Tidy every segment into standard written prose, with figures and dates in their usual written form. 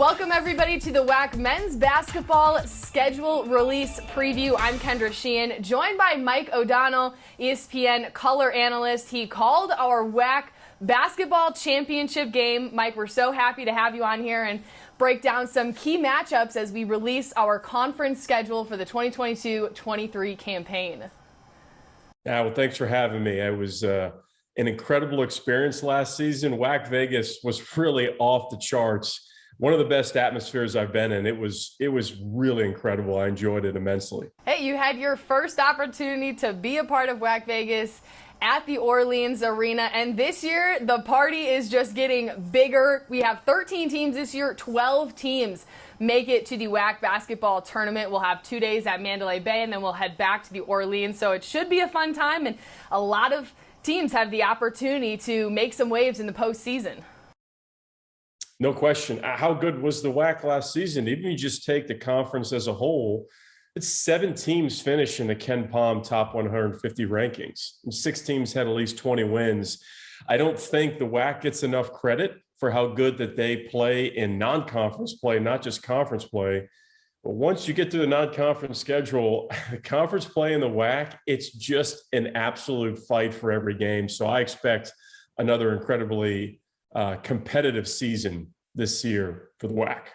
Welcome everybody to the WAC men's basketball schedule release preview. I'm Kendra Sheehan, joined by Mike O'Donnell, ESPN color analyst. He called our WAC basketball championship game. Mike, we're so happy to have you on here and break down some key matchups as we release our conference schedule for the 2022-23 campaign. Yeah, well, thanks for having me. It was an incredible experience last season. WAC Vegas was really off the charts. One of the best atmospheres I've been in. It was really incredible. I enjoyed it immensely. Hey, you had your first opportunity to be a part of WAC Vegas at the Orleans Arena, and this year the party is just getting bigger. We have 13 teams this year, 12 teams make it to the WAC basketball tournament. We'll have 2 days at Mandalay Bay, and then we'll head back to the Orleans, so it should be a fun time, and a lot of teams have the opportunity to make some waves in the postseason. No question. How good was the WAC last season? Even if you just take the conference as a whole, it's 7 teams finished in the Ken Palm top 150 rankings. And 6 teams had at least 20 wins. I don't think the WAC gets enough credit for how good that they play in non-conference play, not just conference play. But once you get to the non-conference schedule, the conference play in the WAC, it's just an absolute fight for every game. So I expect another incredibly competitive season this year for the WAC.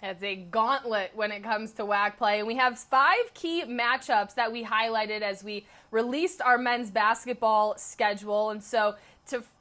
It's a gauntlet when it comes to WAC play. And we have 5 key matchups that we highlighted as we released our men's basketball schedule. And so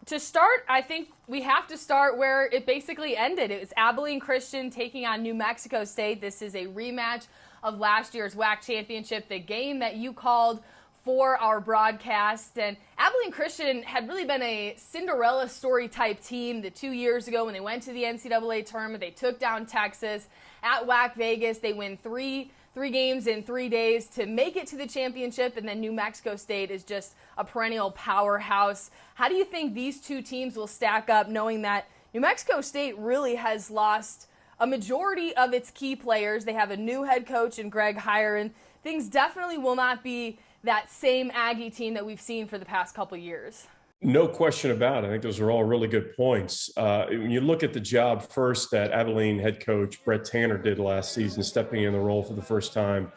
to start, I think we have to start where it basically ended. It was Abilene Christian taking on New Mexico State. This is a rematch of last year's WAC championship, the game that you called for our broadcast. And Abilene Christian had really been a Cinderella story type team the 2 years ago when they went to the NCAA tournament. They took down Texas at WAC Vegas. They win three games in 3 days to make it to the championship, and then New Mexico State is just a perennial powerhouse. How do you think these two teams will stack up, knowing that New Mexico State really has lost a majority of its key players? They have a new head coach in Greg Heyer, and things definitely will not be that same Aggie team that we've seen for the past couple years. No question about it. I think those are all really good points. When you look at the job first that Abilene head coach Brett Tanner did last season, stepping in the role for the first time,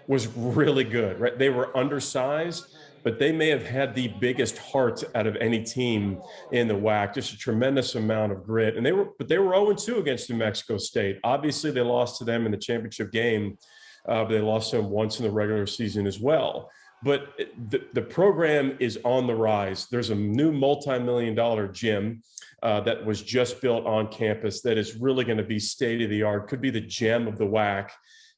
was really good. Right? They were undersized, but they may have had the biggest heart out of any team in the WAC. Just a tremendous amount of grit, and they were 0-2 against New Mexico State. Obviously, they lost to them in the championship game. But they lost to them once in the regular season as well. But the program is on the rise. There's a new multi-million-dollar gym that was just built on campus that is really going to be state-of-the-art, could be the gem of the WAC.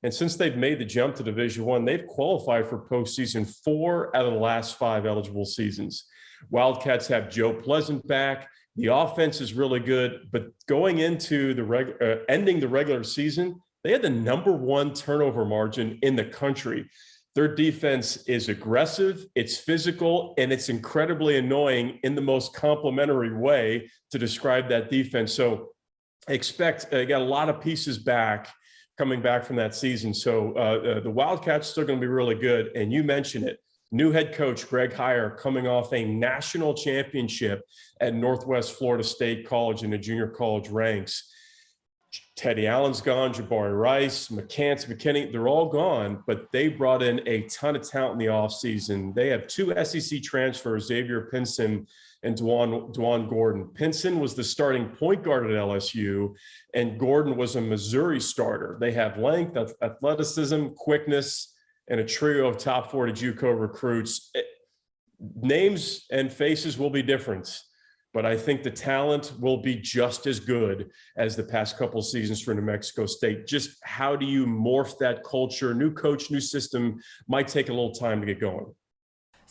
And since they've made the jump to Division I, they've qualified for postseason 4 out of the last 5 eligible seasons. Wildcats have Joe Pleasant back. The offense is really good. But going into the ending the regular season, they had the #1 turnover margin in the country. Their defense is aggressive, it's physical, and it's incredibly annoying in the most complimentary way to describe that defense. So expect, got a lot of pieces back coming back from that season. So the Wildcats still going to be really good. And you mentioned it, new head coach Greg Heyer coming off a national championship at Northwest Florida State College in the junior college ranks. Teddy Allen's gone, Jabari Rice, McKinney, they're all gone, but they brought in a ton of talent in the offseason. They have 2 SEC transfers, Xavier Pinson and Dwan Gordon. Pinson was the starting point guard at LSU, and Gordon was a Missouri starter. They have length, athleticism, quickness, and a trio of top 40 JUCO recruits. Names and faces will be different, but I think the talent will be just as good as the past couple seasons for New Mexico State. Just how do you morph that culture? New coach, new system might take a little time to get going.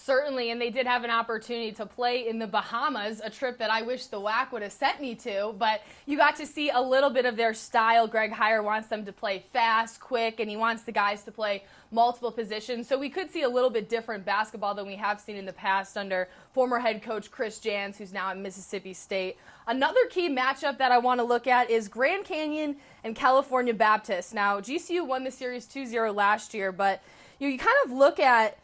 Certainly, and they did have an opportunity to play in the Bahamas, a trip that I wish the WAC would have sent me to, but you got to see a little bit of their style. Greg Heyer wants them to play fast, quick, and he wants the guys to play multiple positions. So we could see a little bit different basketball than we have seen in the past under former head coach Chris Jans, who's now at Mississippi State. Another key matchup that I want to look at is Grand Canyon and California Baptist. Now, GCU won the series 2-0 last year, but you kind of look at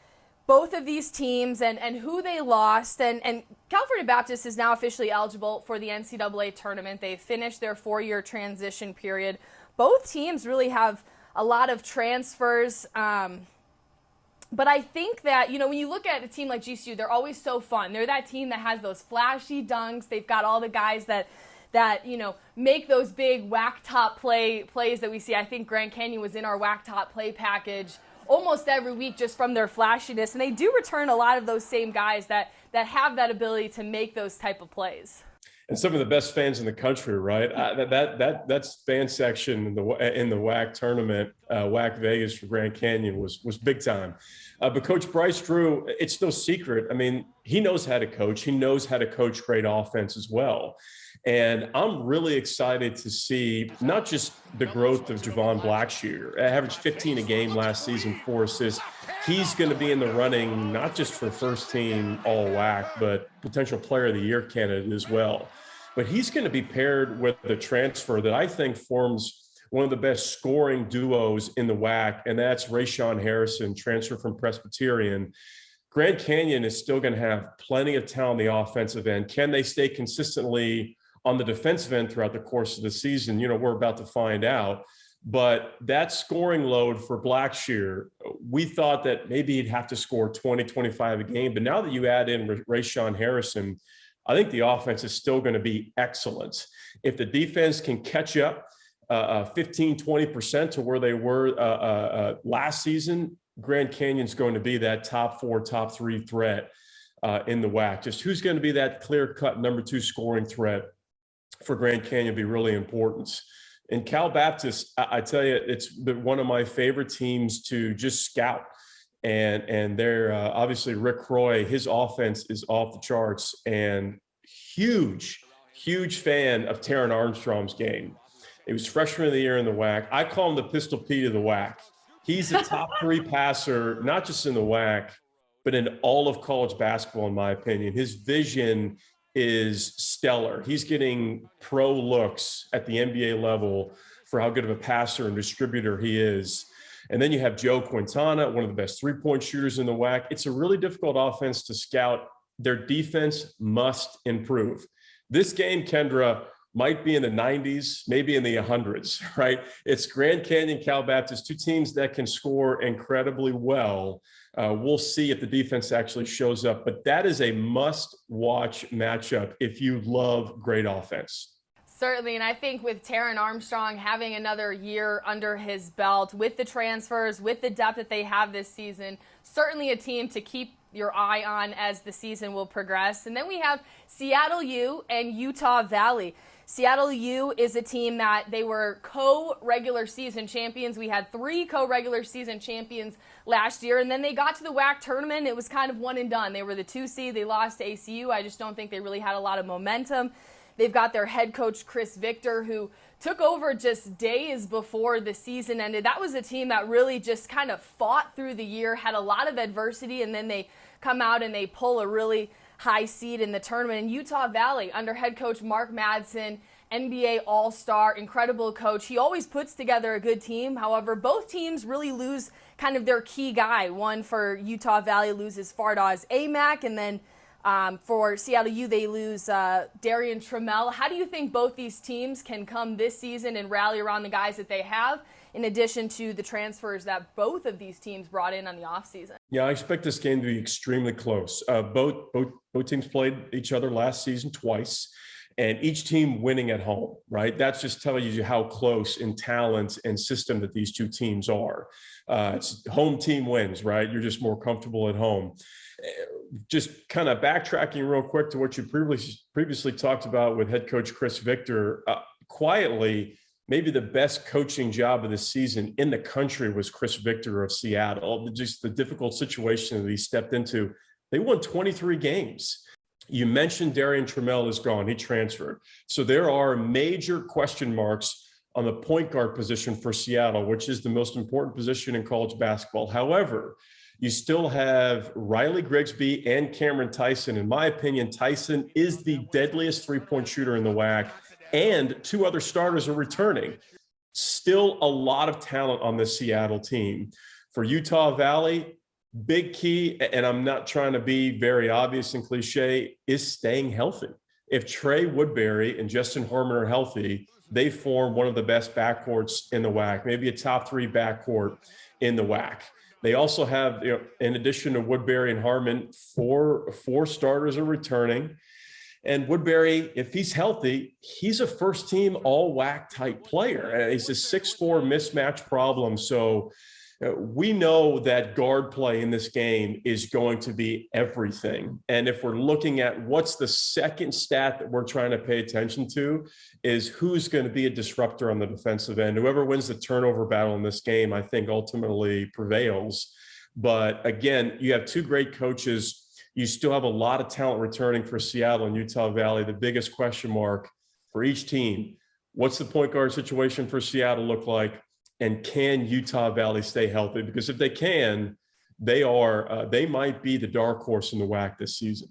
both of these teams and who they lost. And California Baptist is now officially eligible for the NCAA tournament. They finished their 4-year transition period. both teams really have a lot of transfers. But I think that, when you look at a team like GCU, they're always so fun. They're that team that has those flashy dunks. They've got all the guys that make those big WAC top plays that we see. I think Grand Canyon was in our WAC top play package almost every week just from their flashiness. And they do return a lot of those same guys that have that ability to make those type of plays. And some of the best fans in the country, right? That fan section in the WAC tournament, WAC Vegas for Grand Canyon was big time. But Coach Bryce Drew, it's no secret. I mean, he knows how to coach. He knows how to coach great offense as well. And I'm really excited to see not just the growth of Javon Blackshear, averaged 15 a game last season, 4 assists. He's going to be in the running, not just for first team all WAC, but potential player of the year candidate as well. But he's going to be paired with a transfer that I think forms one of the best scoring duos in the WAC, and that's Rayshawn Harrison, transfer from Presbyterian. Grand Canyon is still going to have plenty of talent on the offensive end. Can they stay consistently on the defensive end throughout the course of the season? We're about to find out. But that scoring load for Blackshear, we thought that maybe he'd have to score 20, 25 a game. But now that you add in Rayshawn Harrison, I think the offense is still going to be excellent. If the defense can catch up 15, 20% to where they were last season, Grand Canyon's going to be that top 4, top 3 threat in the WAC. Just who's going to be that clear-cut number 2 scoring threat for Grand Canyon be really important. And Cal Baptist, I tell you, it's been one of my favorite teams to just scout. And they're obviously Rick Roy, his offense is off the charts, and huge fan of Taron Armstrong's game. He was freshman of the year in the WAC. I call him the Pistol Pete of the WAC. He's a top 3 passer, not just in the WAC, but in all of college basketball, in my opinion. His vision is stellar. He's getting pro looks at the NBA level for how good of a passer and distributor he is. And then you have Joe Quintana, one of the best 3-point shooters in the WAC. It's a really difficult offense to scout. Their defense must improve. This game, Kendra, might be in the 90s, maybe in the 100s, right? It's Grand Canyon, Cal Baptist, 2 teams that can score incredibly well. We'll see if the defense actually shows up, but that is a must-watch matchup if you love great offense. Certainly, and I think with Taron Armstrong having another year under his belt, with the transfers, with the depth that they have this season, certainly a team to keep your eye on as the season will progress. And then we have Seattle U and Utah Valley. Seattle U is a team that they were co-regular season champions. We had 3 co-regular season champions last year, and then they got to the WAC tournament. It was kind of one and done. They were the 2 seed. They lost to ACU. I just don't think they really had a lot of momentum. They've got their head coach, Chris Victor, who took over just days before the season ended. That was a team that really just kind of fought through the year, had a lot of adversity, and then they come out and they pull a really high seed in the tournament. And Utah Valley, under head coach Mark Madsen, NBA All-Star, incredible coach. He always puts together a good team. However, both teams really lose kind of their key guy. One for Utah Valley loses Fardaws Amack, and then for Seattle U, they lose Darian Trammell. How do you think both these teams can come this season and rally around the guys that they have, in addition to the transfers that both of these teams brought in on the offseason? Yeah, I expect this game to be extremely close. Both teams played each other last season twice, and each team winning at home, right? That's just telling you how close in talent and system that these 2 teams are. It's home team wins, right? You're just more comfortable at home. Just kind of backtracking real quick to what you previously talked about with head coach Chris Victor, quietly, maybe the best coaching job of the season in the country was Chris Victor of Seattle. Just the difficult situation that he stepped into. They won 23 games. You mentioned Darian Trammell is gone. He transferred. So there are major question marks on the point guard position for Seattle, which is the most important position in college basketball. However, you still have Riley Grigsby and Cameron Tyson. In my opinion, Tyson is the deadliest 3-point shooter in the WAC, and 2 other starters are returning. Still a lot of talent on this Seattle team. For Utah Valley, big key, and I'm not trying to be very obvious and cliche, is staying healthy. if Trey Woodbury and Justin Harmon are healthy, they form one of the best backcourts in the WAC, maybe a top 3 backcourt in the WAC. They also have, in addition to Woodbury and Harmon, four starters are returning. And Woodbury, if he's healthy, he's a first-team all-WAC type player. He's a 6'4" mismatch problem. So we know that guard play in this game is going to be everything. And if we're looking at what's the second stat that we're trying to pay attention to is who's going to be a disruptor on the defensive end. Whoever wins the turnover battle in this game, I think ultimately prevails. But again, you have 2 great coaches. You still have a lot of talent returning for Seattle and Utah Valley. The biggest question mark for each team, what's the point guard situation for Seattle look like? And can Utah Valley stay healthy? Because if they can, they might be the dark horse in the WAC this season.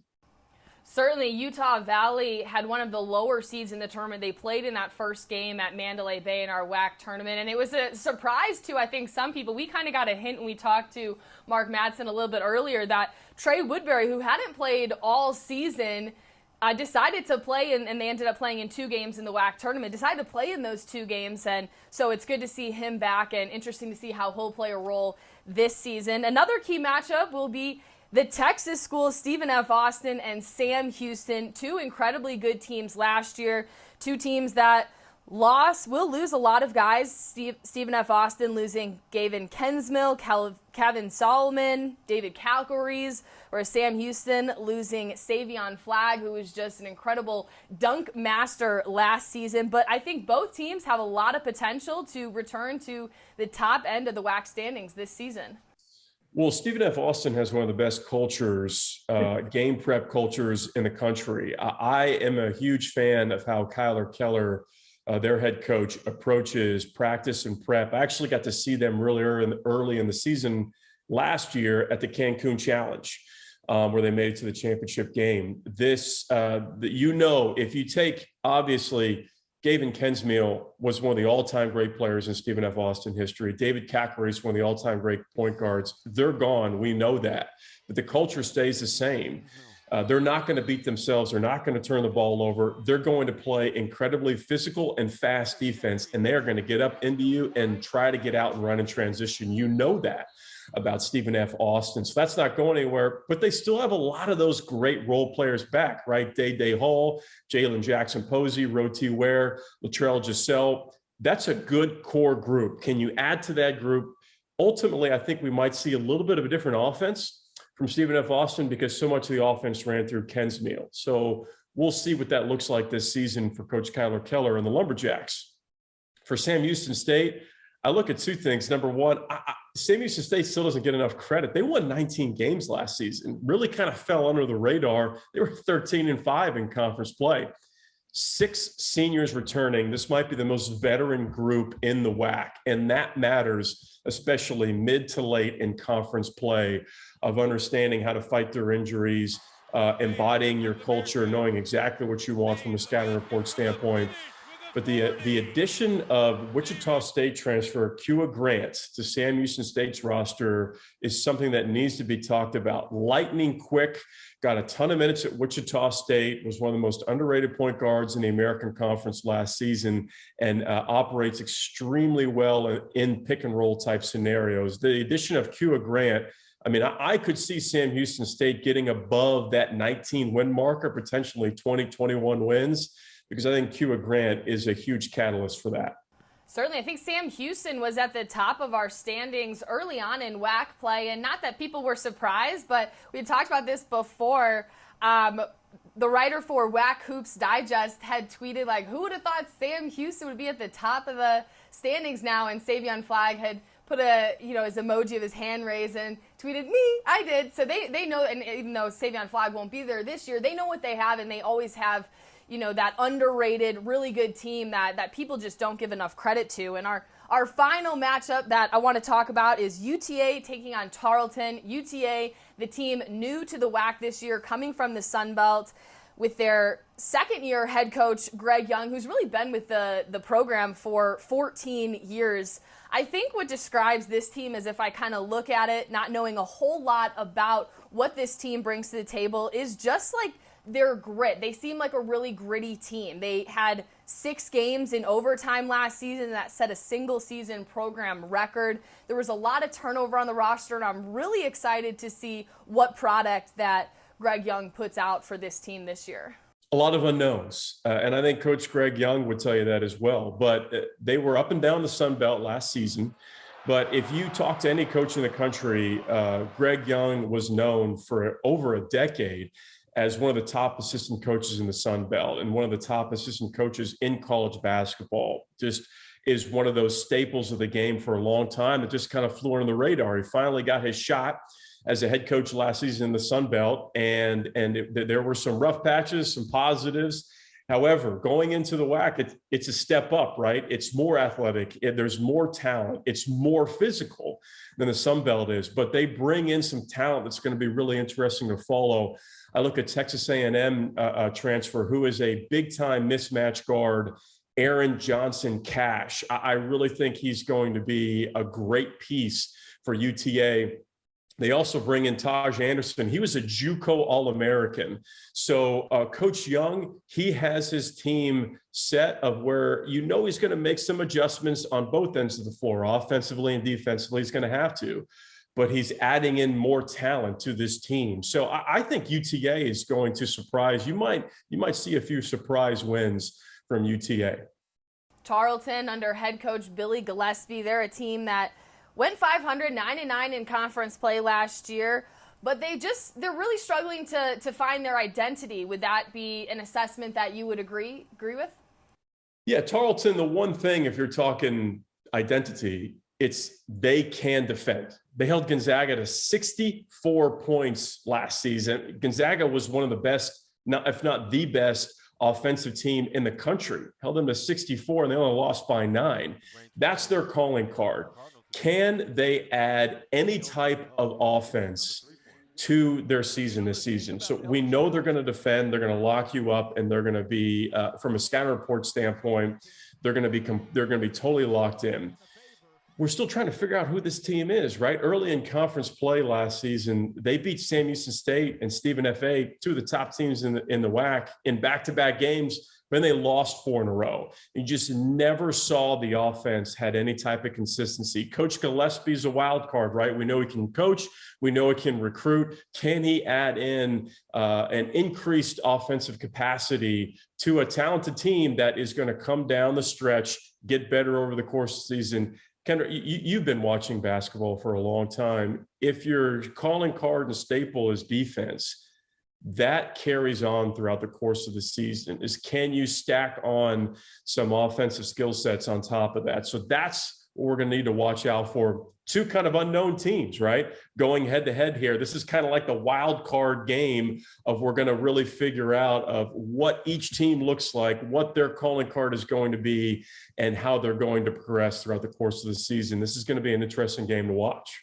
Certainly, Utah Valley had one of the lower seeds in the tournament. They played in that first game at Mandalay Bay in our WAC tournament, and it was a surprise to, I think, some people. We kind of got a hint when we talked to Mark Madsen a little bit earlier that Trey Woodbury, who hadn't played all season, decided to play, and they ended up playing in 2 games in the WAC tournament, decided to play in those 2 games, and so it's good to see him back and interesting to see how he'll play a role this season. Another key matchup will be the Texas schools, Stephen F. Austin and Sam Houston, 2 incredibly good teams last year, 2 teams that will lose a lot of guys. Stephen F. Austin losing Gavin Kensmill, Kevin Solomon, David Calcarees, whereas Sam Houston losing Savion Flagg, who was just an incredible dunk master last season. But I think both teams have a lot of potential to return to the top end of the WAC standings this season. Well, Stephen F. Austin has one of the best cultures, game prep cultures in the country. I am a huge fan of how Kyler Keller, their head coach, approaches practice and prep. I actually got to see them really early in the season last year at the Cancun Challenge, where they made it to the championship game. If you take, obviously, Gavin Kensmill was one of the all-time great players in Stephen F. Austin history. David Calcarees is one of the all-time great point guards. They're gone. We know that. But the culture stays the same. They're not going to beat themselves. They're not going to turn the ball over. They're going to play incredibly physical and fast defense, and they are going to get up into you and try to get out and run in transition. You know that about Stephen F. Austin. So that's not going anywhere, but they still have a lot of those great role players back, right? Day Hall, Jalen Jackson Posey, Roti Ware, Latrell Giselle. That's a good core group. Can you add to that group? Ultimately, I think we might see a little bit of a different offense from Stephen F. Austin because so much of the offense ran through Kensmill. So we'll see what that looks like this season for Coach Kyler Keller and the Lumberjacks. For Sam Houston State, I look at 2 things. Number one, Sam Houston State still doesn't get enough credit. They won 19 games last season, really kind of fell under the radar. They were 13-5 in conference play. 6 seniors returning. This might be the most veteran group in the WAC, and that matters, especially mid to late in conference play, of understanding how to fight their injuries, embodying your culture, knowing exactly what you want from a scouting report standpoint. But the addition of Wichita State transfer Kua Grant to Sam Houston State's roster is something that needs to be talked about. Lightning quick, got a ton of minutes at Wichita State, was one of the most underrated point guards in the American Conference last season, and operates extremely well in pick and roll type scenarios. The addition of Kua Grant, I mean, I could see Sam Houston State getting above that 19 win marker, potentially 20, 21 wins, because I think Kua Grant is a huge catalyst for that. Certainly. I think Sam Houston was at the top of our standings early on in WAC play, and not that people were surprised, but we had talked about this before. The writer for WAC Hoops Digest had tweeted, like, who would have thought Sam Houston would be at the top of the standings now? And Savion Flagg had put his emoji of his hand raised and tweeted, me, I did. So they know, and even though Savion Flagg won't be there this year, they know what they have, and they always have that underrated, really good team that people just don't give enough credit to. And our final matchup that I want to talk about is UTA taking on Tarleton. UTA, the team new to the WAC this year, coming from the Sun Belt, with their second-year head coach, Greg Young, who's really been with the program for 14 years. I think what describes this team is, if I kind of look at it, not knowing a whole lot about what this team brings to the table, is just like their grit. They seem like a really gritty team. They had 6 games in overtime last season that set a single season program record. There was a lot of turnover on the roster, and I'm really excited to see what product that Greg Young puts out for this team this year. A lot of unknowns, and I think Coach Greg Young would tell you that as well. But they were up and down the Sun Belt last season. But if you talk to any coach in the country, Greg Young was known for over a decade as one of the top assistant coaches in the Sun Belt and one of the top assistant coaches in college basketball. Just is one of those staples of the game for a long time that just kind of flew under the radar. He finally got his shot as a head coach last season in the Sun Belt, and there were some rough patches, some positives. However, going into the WAC, it's a step up, right? It's more athletic. There's more talent. It's more physical than the Sun Belt is, but they bring in some talent that's going to be really interesting to follow. I look at Texas A&M transfer, who is a big-time mismatch guard, Aaron Johnson Cash. I really think he's going to be a great piece for UTA. They also bring in Taj Anderson. He was a JUCO All-American. So Coach Young, he has his team set of where he's going to make some adjustments on both ends of the floor, offensively and defensively. He's going to have to. But he's adding in more talent to this team. So I think UTA is going to surprise. You might see a few surprise wins from UTA. Tarleton under head coach Billy Gillespie, they're a team that went 500, 9-9 in conference play last year, but they're really struggling to find their identity. Would that be an assessment that you would agree with? Yeah, Tarleton, the one thing, if you're talking identity, it's they can defend. They held Gonzaga to 64 points last season. Gonzaga was one of the best, if not the best, offensive team in the country. Held them to 64, and they only lost by 9. That's their calling card. Can they add any type of offense to their season this season? So we know they're going to defend, they're going to lock you up, and they're going to be, from a scouting report standpoint, they're going to be totally locked in. We're still trying to figure out who this team is, right? Early in conference play last season, they beat Sam Houston State and Stephen F.A., 2 of the top teams in the WAC, in back-to-back games. Then they lost 4 in a row. You just never saw the offense had any type of consistency. Coach Gillespie's a wild card, right? We know he can coach. We know he can recruit. Can he add in an increased offensive capacity to a talented team that is going to come down the stretch, get better over the course of the season? Kendra, you've been watching basketball for a long time. If your calling card and staple is defense, that carries on throughout the course of the season. Can you stack on some offensive skill sets on top of that? So that's what we're going to need to watch out for. 2 kind of unknown teams, right? Going head to head here. This is kind of like the wild card game of we're going to really figure out of what each team looks like, what their calling card is going to be, and how they're going to progress throughout the course of the season. This is going to be an interesting game to watch.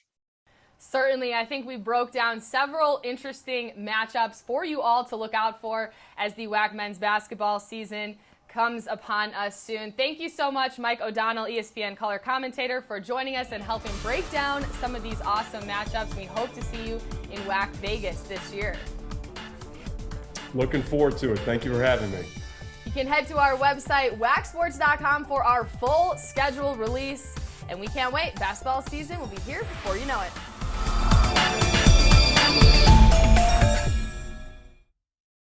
Certainly, I think we broke down several interesting matchups for you all to look out for as the WAC men's basketball season comes upon us soon. Thank you so much, Mike O'Donnell, ESPN color commentator, for joining us and helping break down some of these awesome matchups. We hope to see you in WAC Vegas this year. Looking forward to it. Thank you for having me. You can head to our website, wacsports.com, for our full schedule release. And we can't wait. Basketball season will be here before you know it.